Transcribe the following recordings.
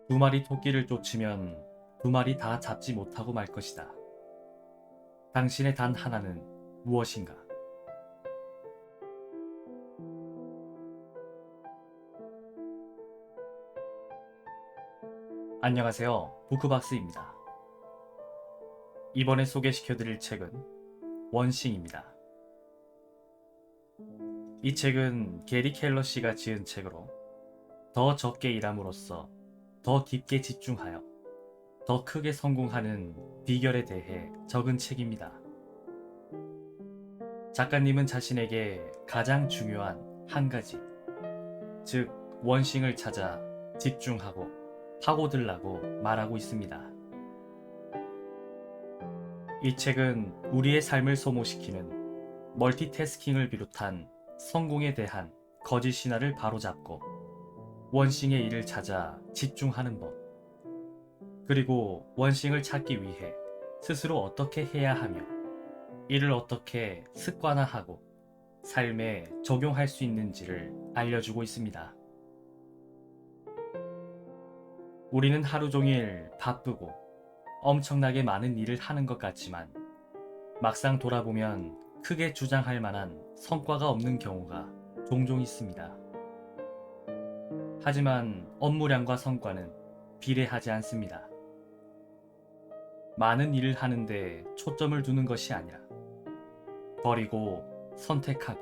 두 마리 토끼를 쫓으면 두 마리 다 잡지 못하고 말 것이다. 당신의 단 하나는 무엇인가? 안녕하세요. 부크박스입니다. 이번에 소개시켜드릴 책은 원싱입니다. 이 책은 게리 켈러 씨가 지은 책으로 더 적게 일함으로써 더 깊게 집중하여 더 크게 성공하는 비결에 대해 적은 책입니다. 작가님은 자신에게 가장 중요한 한 가지, 즉 원싱을 찾아 집중하고 파고들라고 말하고 있습니다. 이 책은 우리의 삶을 소모시키는 멀티태스킹을 비롯한 성공에 대한 거짓 신화를 바로잡고 원싱의 일을 찾아 집중하는 법, 그리고 원싱을 찾기 위해 스스로 어떻게 해야 하며 이를 어떻게 습관화하고 삶에 적용할 수 있는지를 알려주고 있습니다. 우리는 하루 종일 바쁘고 엄청나게 많은 일을 하는 것 같지만 막상 돌아보면 크게 주장할 만한 성과가 없는 경우가 종종 있습니다. 하지만 업무량과 성과는 비례하지 않습니다. 많은 일을 하는데 초점을 두는 것이 아니라 버리고 선택하고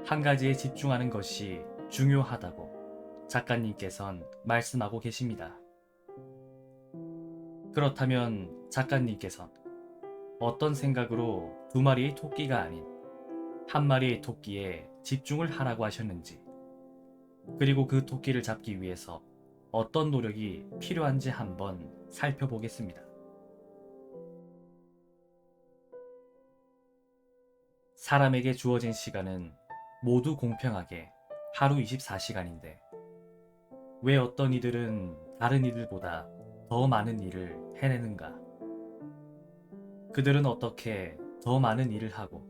한 가지에 집중하는 것이 중요하다고 작가님께선 말씀하고 계십니다. 그렇다면 작가님께선 어떤 생각으로 두 마리의 토끼가 아닌 한 마리의 토끼에 집중을 하라고 하셨는지, 그리고 그 토끼를 잡기 위해서 어떤 노력이 필요한지 한번 살펴보겠습니다. 사람에게 주어진 시간은 모두 공평하게 하루 24시간인데 왜 어떤 이들은 다른 이들보다 더 많은 일을 해내는가? 그들은 어떻게 더 많은 일을 하고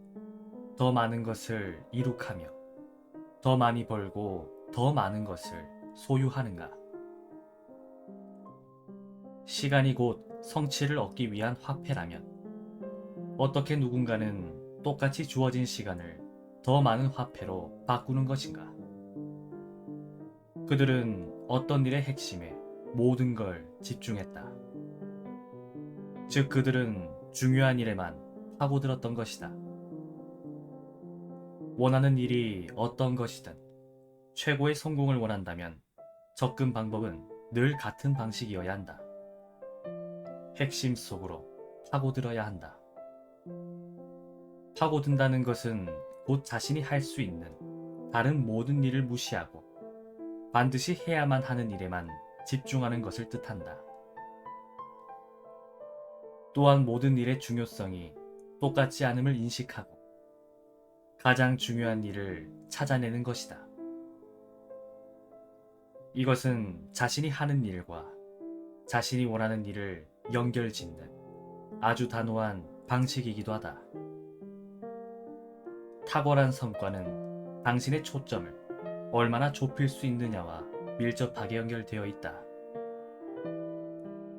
더 많은 것을 이룩하며 더 많이 벌고 더 많은 것을 소유하는가? 시간이 곧 성취를 얻기 위한 화폐라면 어떻게 누군가는 똑같이 주어진 시간을 더 많은 화폐로 바꾸는 것인가? 그들은 어떤 일의 핵심에 모든 걸 집중했다. 즉 그들은 중요한 일에만 파고들었던 것이다. 원하는 일이 어떤 것이든 최고의 성공을 원한다면 접근 방법은 늘 같은 방식이어야 한다. 핵심 속으로 파고들어야 한다. 파고든다는 것은 곧 자신이 할 수 있는 다른 모든 일을 무시하고 반드시 해야만 하는 일에만 집중하는 것을 뜻한다. 또한 모든 일의 중요성이 똑같지 않음을 인식하고 가장 중요한 일을 찾아내는 것이다. 이것은 자신이 하는 일과 자신이 원하는 일을 연결짓는 아주 단호한 방식이기도 하다. 탁월한 성과는 당신의 초점을 얼마나 좁힐 수 있느냐와 밀접하게 연결되어 있다.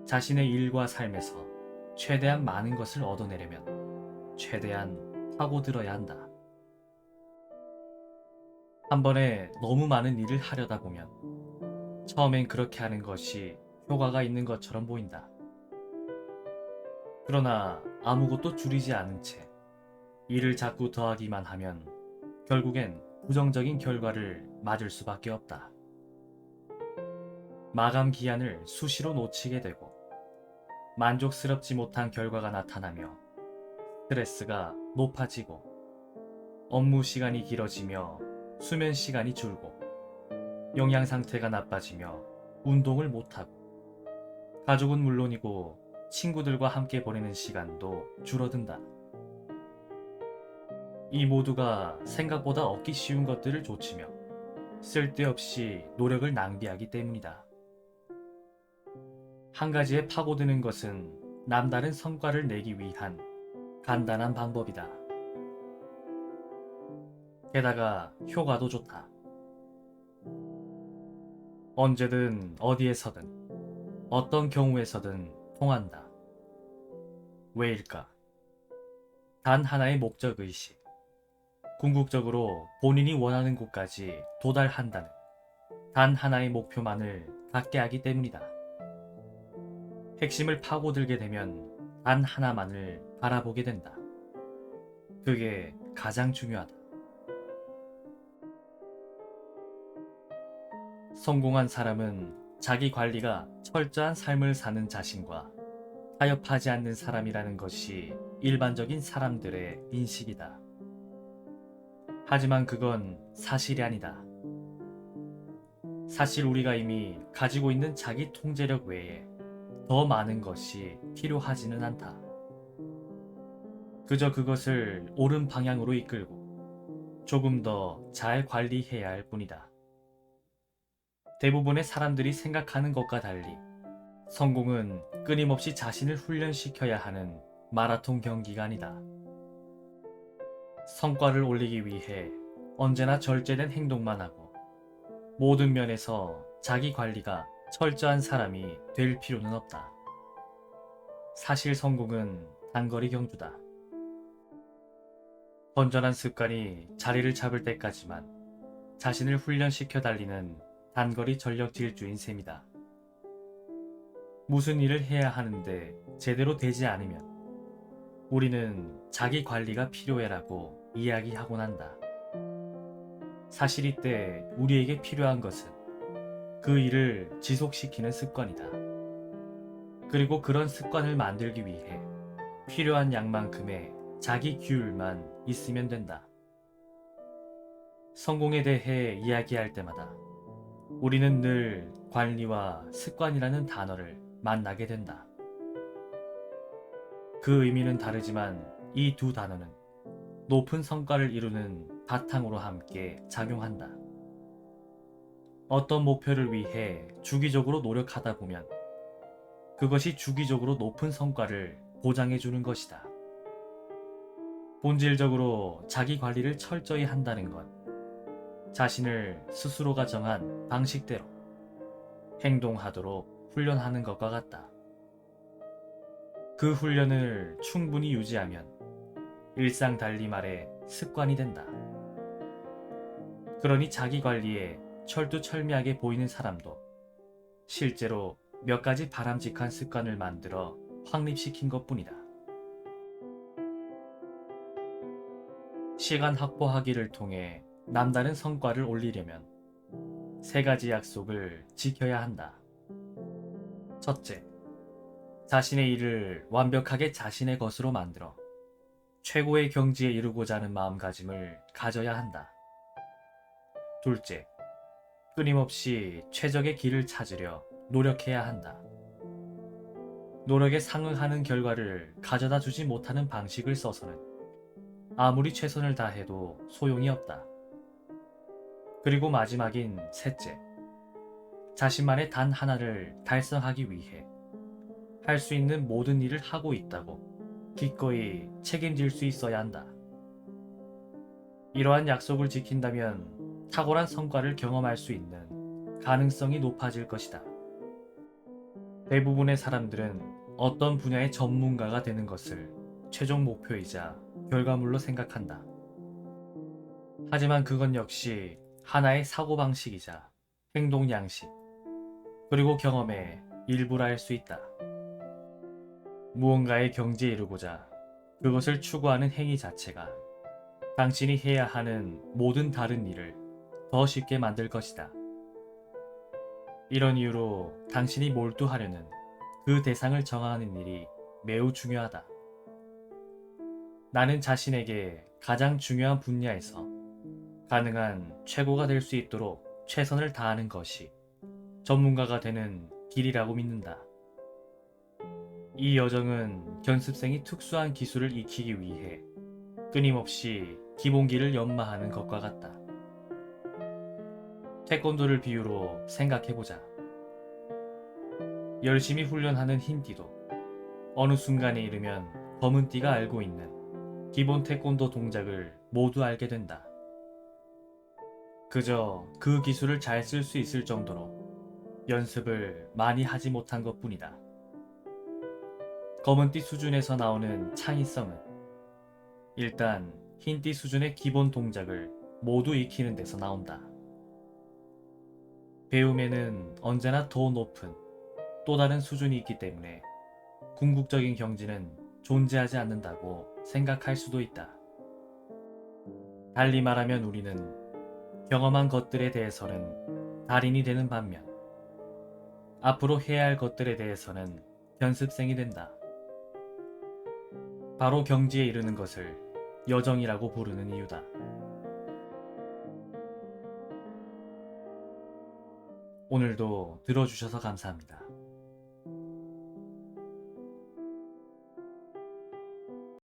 자신의 일과 삶에서 최대한 많은 것을 얻어내려면 최대한 파고들어야 한다. 한 번에 너무 많은 일을 하려다 보면 처음엔 그렇게 하는 것이 효과가 있는 것처럼 보인다. 그러나 아무것도 줄이지 않은 채 일을 자꾸 더하기만 하면 결국엔 부정적인 결과를 맞을 수밖에 없다. 마감 기한을 수시로 놓치게 되고 만족스럽지 못한 결과가 나타나며 스트레스가 높아지고 업무 시간이 길어지며 수면 시간이 줄고 영양 상태가 나빠지며 운동을 못하고 가족은 물론이고 친구들과 함께 보내는 시간도 줄어든다. 이 모두가 생각보다 얻기 쉬운 것들을 좇으며 쓸데없이 노력을 낭비하기 때문이다. 한 가지에 파고드는 것은 남다른 성과를 내기 위한 간단한 방법이다. 게다가 효과도 좋다. 언제든 어디에서든 어떤 경우에서든 통한다. 왜일까? 단 하나의 목적의식. 궁극적으로 본인이 원하는 곳까지 도달한다는 단 하나의 목표만을 갖게 하기 때문이다. 핵심을 파고들게 되면 단 하나만을 바라보게 된다. 그게 가장 중요하다. 성공한 사람은 자기 관리가 철저한 삶을 사는 자신과 타협하지 않는 사람이라는 것이 일반적인 사람들의 인식이다. 하지만 그건 사실이 아니다. 사실 우리가 이미 가지고 있는 자기 통제력 외에 더 많은 것이 필요하지는 않다. 그저 그것을 옳은 방향으로 이끌고 조금 더 잘 관리해야 할 뿐이다. 대부분의 사람들이 생각하는 것과 달리 성공은 끊임없이 자신을 훈련시켜야 하는 마라톤 경기가 아니다. 성과를 올리기 위해 언제나 절제된 행동만 하고 모든 면에서 자기 관리가 철저한 사람이 될 필요는 없다. 사실 성공은 단거리 경주다. 건전한 습관이 자리를 잡을 때까지만 자신을 훈련시켜 달리는 단거리 전력 질주인 셈이다. 무슨 일을 해야 하는데 제대로 되지 않으면 우리는 자기 관리가 필요해라고 이야기하곤 한다. 사실 이때 우리에게 필요한 것은 그 일을 지속시키는 습관이다. 그리고 그런 습관을 만들기 위해 필요한 양만큼의 자기 규율만 있으면 된다. 성공에 대해 이야기할 때마다 우리는 늘 관리와 습관이라는 단어를 만나게 된다. 그 의미는 다르지만 이 두 단어는 높은 성과를 이루는 바탕으로 함께 작용한다. 어떤 목표를 위해 주기적으로 노력하다 보면 그것이 주기적으로 높은 성과를 보장해 주는 것이다. 본질적으로 자기 관리를 철저히 한다는 것, 자신을 스스로가 정한 방식대로 행동하도록 훈련하는 것과 같다. 그 훈련을 충분히 유지하면 일상 달리 말해 습관이 된다. 그러니 자기 관리에 철두철미하게 보이는 사람도 실제로 몇 가지 바람직한 습관을 만들어 확립시킨 것뿐이다. 시간 확보하기를 통해 남다른 성과를 올리려면 세 가지 약속을 지켜야 한다. 첫째, 자신의 일을 완벽하게 자신의 것으로 만들어 최고의 경지에 이르고자 하는 마음가짐을 가져야 한다. 둘째, 끊임없이 최적의 길을 찾으려 노력해야 한다. 노력에 상응하는 결과를 가져다 주지 못하는 방식을 써서는 아무리 최선을 다해도 소용이 없다. 그리고 마지막인 셋째, 자신만의 단 하나를 달성하기 위해 할 수 있는 모든 일을 하고 있다고 기꺼이 책임질 수 있어야 한다. 이러한 약속을 지킨다면 탁월한 성과를 경험할 수 있는 가능성이 높아질 것이다. 대부분의 사람들은 어떤 분야의 전문가가 되는 것을 최종 목표이자 결과물로 생각한다. 하지만 그건 역시 하나의 사고방식이자 행동 양식, 그리고 경험의 일부라 할 수 있다. 무언가의 경지에 이르고자 그것을 추구하는 행위 자체가 당신이 해야 하는 모든 다른 일을 더 쉽게 만들 것이다. 이런 이유로 당신이 몰두하려는 그 대상을 정하는 일이 매우 중요하다. 나는 자신에게 가장 중요한 분야에서 가능한 최고가 될 수 있도록 최선을 다하는 것이 전문가가 되는 길이라고 믿는다. 이 여정은 견습생이 특수한 기술을 익히기 위해 끊임없이 기본기를 연마하는 것과 같다. 태권도를 비유로 생각해보자. 열심히 훈련하는 흰띠도 어느 순간에 이르면 검은띠가 알고 있는 기본 태권도 동작을 모두 알게 된다. 그저 그 기술을 잘 쓸 수 있을 정도로 연습을 많이 하지 못한 것뿐이다. 검은띠 수준에서 나오는 창의성은 일단 흰띠 수준의 기본 동작을 모두 익히는 데서 나온다. 배움에는 언제나 더 높은 또 다른 수준이 있기 때문에 궁극적인 경지는 존재하지 않는다고 생각할 수도 있다. 달리 말하면 우리는 경험한 것들에 대해서는 달인이 되는 반면 앞으로 해야 할 것들에 대해서는 연습생이 된다. 바로 경지에 이르는 것을 여정이라고 부르는 이유다. 오늘도 들어주셔서 감사합니다.